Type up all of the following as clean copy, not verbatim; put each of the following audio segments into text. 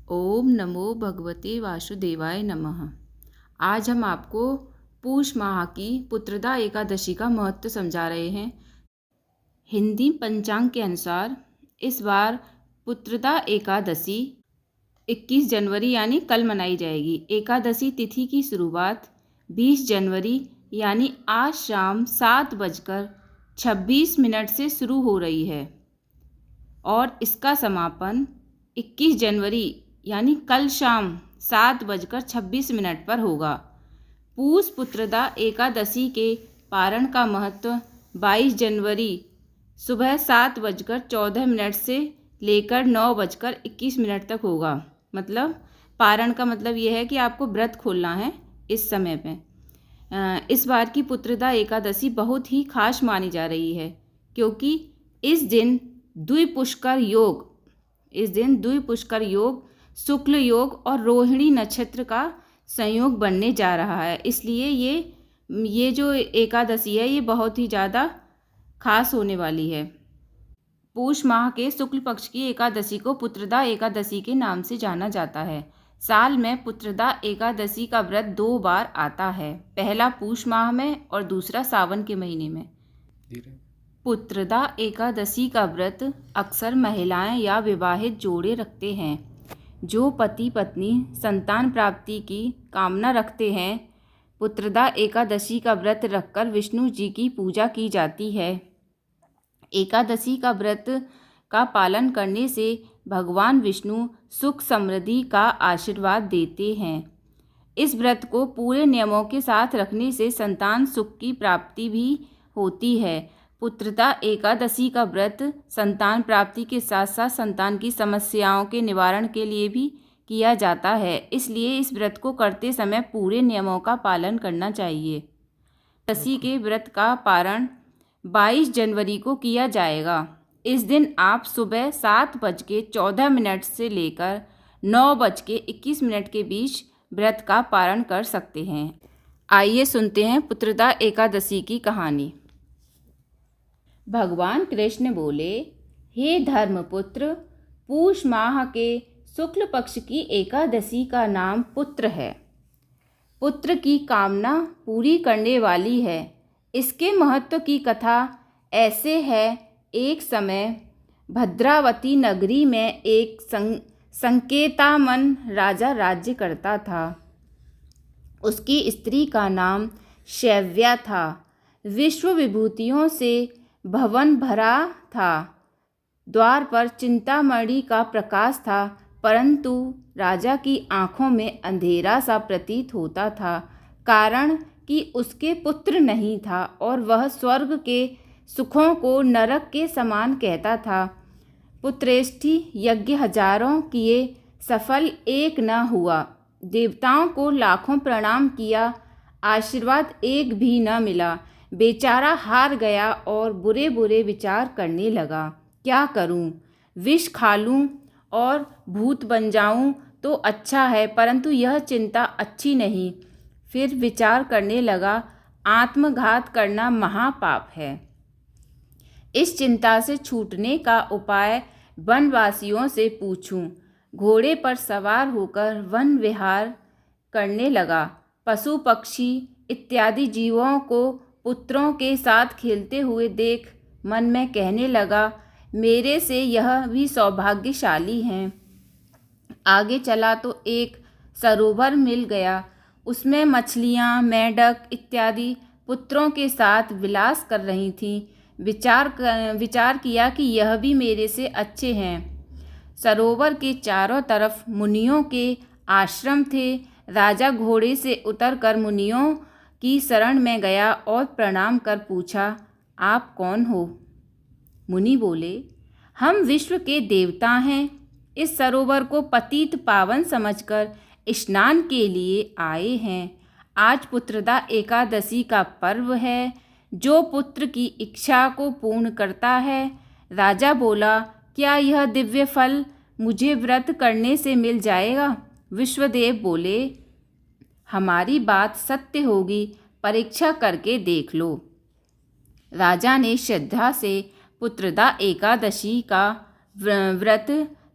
ओम नमो भगवते वासुदेवाय नमः। आज हम आपको पूष माह की पुत्रदा एकादशी का महत्व समझा रहे हैं। हिंदी पंचांग के अनुसार इस बार पुत्रदा एकादशी 21 जनवरी यानी कल मनाई जाएगी। एकादशी तिथि की शुरुआत 20 जनवरी यानी आज शाम 7:26 से शुरू हो रही है और इसका समापन 21 जनवरी यानी कल शाम 7:26 पर होगा। पूष पुत्रदा एकादशी के पारण का महत्व 22 जनवरी सुबह 7:14 से लेकर 9:21 तक होगा। मतलब पारण का मतलब यह है कि आपको व्रत खोलना है इस समय पे। इस बार की पुत्रदा एकादशी बहुत ही खास मानी जा रही है क्योंकि इस दिन द्विपुष्कर योग, शुक्ल योग और रोहिणी नक्षत्र का संयोग बनने जा रहा है। इसलिए ये जो एकादशी है ये बहुत ही ज़्यादा खास होने वाली है। पूष माह के शुक्ल पक्ष की एकादशी को पुत्रदा एकादशी के नाम से जाना जाता है। साल में पुत्रदा एकादशी का व्रत 2 बार आता है, पहला पूष माह में और दूसरा सावन के महीने में। पुत्रदा एकादशी का व्रत अक्सर महिलाएं या विवाहित जोड़े रखते हैं जो पति पत्नी संतान प्राप्ति की कामना रखते हैं। पुत्रदा एकादशी का व्रत रखकर विष्णु जी की पूजा की जाती है। एकादशी का व्रत का पालन करने से भगवान विष्णु सुख समृद्धि का आशीर्वाद देते हैं। इस व्रत को पूरे नियमों के साथ रखने से संतान सुख की प्राप्ति भी होती है। पुत्रदा एकादशी का व्रत संतान प्राप्ति के साथ साथ संतान की समस्याओं के निवारण के लिए भी किया जाता है। इसलिए इस व्रत को करते समय पूरे नियमों का पालन करना चाहिए। एकादशी के व्रत का पारण 22 जनवरी को किया जाएगा। इस दिन आप सुबह 7:14 से लेकर 9:21 के बीच व्रत का पारण कर सकते हैं। आइए सुनते हैं पुत्रदा एकादशी की कहानी। भगवान कृष्ण बोले, हे धर्मपुत्र, पूष माह के शुक्ल पक्ष की एकादशी का नाम पुत्र है। पुत्र की कामना पूरी करने वाली है। इसके महत्व की कथा ऐसे है। एक समय भद्रावती नगरी में एक संकेतामन राजा राज्य करता था। उसकी स्त्री का नाम शैव्या था। विश्व विभूतियों से भवन भरा था। द्वार पर चिंतामणि का प्रकाश था, परंतु राजा की आंखों में अंधेरा सा प्रतीत होता था, कारण कि उसके पुत्र नहीं था और वह स्वर्ग के सुखों को नरक के समान कहता था। पुत्रेष्टि यज्ञ हजारों किए, सफल एक न हुआ। देवताओं को लाखों प्रणाम किया, आशीर्वाद एक भी न मिला। बेचारा हार गया और बुरे बुरे विचार करने लगा। क्या करूं? विष खा लूं और भूत बन जाऊं तो अच्छा है, परंतु यह चिंता अच्छी नहीं। फिर विचार करने लगा, आत्मघात करना महापाप है। इस चिंता से छूटने का उपाय वनवासियों से पूछूं। घोड़े पर सवार होकर वन विहार करने लगा। पशु पक्षी इत्यादि जीवों को पुत्रों के साथ खेलते हुए देख मन में कहने लगा, मेरे से यह भी सौभाग्यशाली हैं। आगे चला तो एक सरोवर मिल गया। उसमें मछलियाँ, मेंढक इत्यादि पुत्रों के साथ विलास कर रही थीं। विचार किया कि यह भी मेरे से अच्छे हैं। सरोवर के चारों तरफ मुनियों के आश्रम थे। राजा घोड़े से उतरकर मुनियों की शरण में गया और प्रणाम कर पूछा, आप कौन हो? मुनि बोले, हम विश्व के देवता हैं। इस सरोवर को पतित पावन समझकर स्नान के लिए आए हैं। आज पुत्रदा एकादशी का पर्व है, जो पुत्र की इच्छा को पूर्ण करता है। राजा बोला, क्या यह दिव्य फल मुझे व्रत करने से मिल जाएगा? विश्वदेव बोले, हमारी बात सत्य होगी, परीक्षा करके देख लो। राजा ने श्रद्धा से पुत्रदा एकादशी का व्रत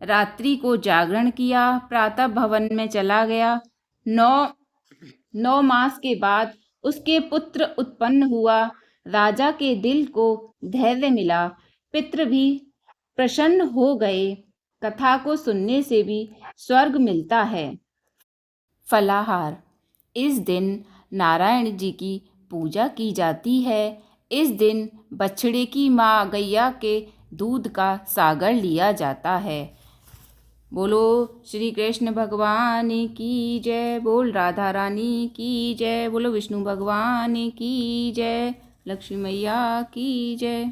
रात्रि को जागरण किया, प्रातः भवन में चला गया। 9 मास के बाद उसके पुत्र उत्पन्न हुआ। राजा के दिल को धैर्य मिला, पितृ भी प्रसन्न हो गए। कथा को सुनने से भी स्वर्ग मिलता है। फलाहार। इस दिन नारायण जी की पूजा की जाती है। इस दिन बछड़े की माँ गैया के दूध का सागर लिया जाता है। बोलो श्री कृष्ण भगवान की जय, बोल राधा रानी की जय, बोलो विष्णु भगवान की जय, लक्ष्मी मैया की जय।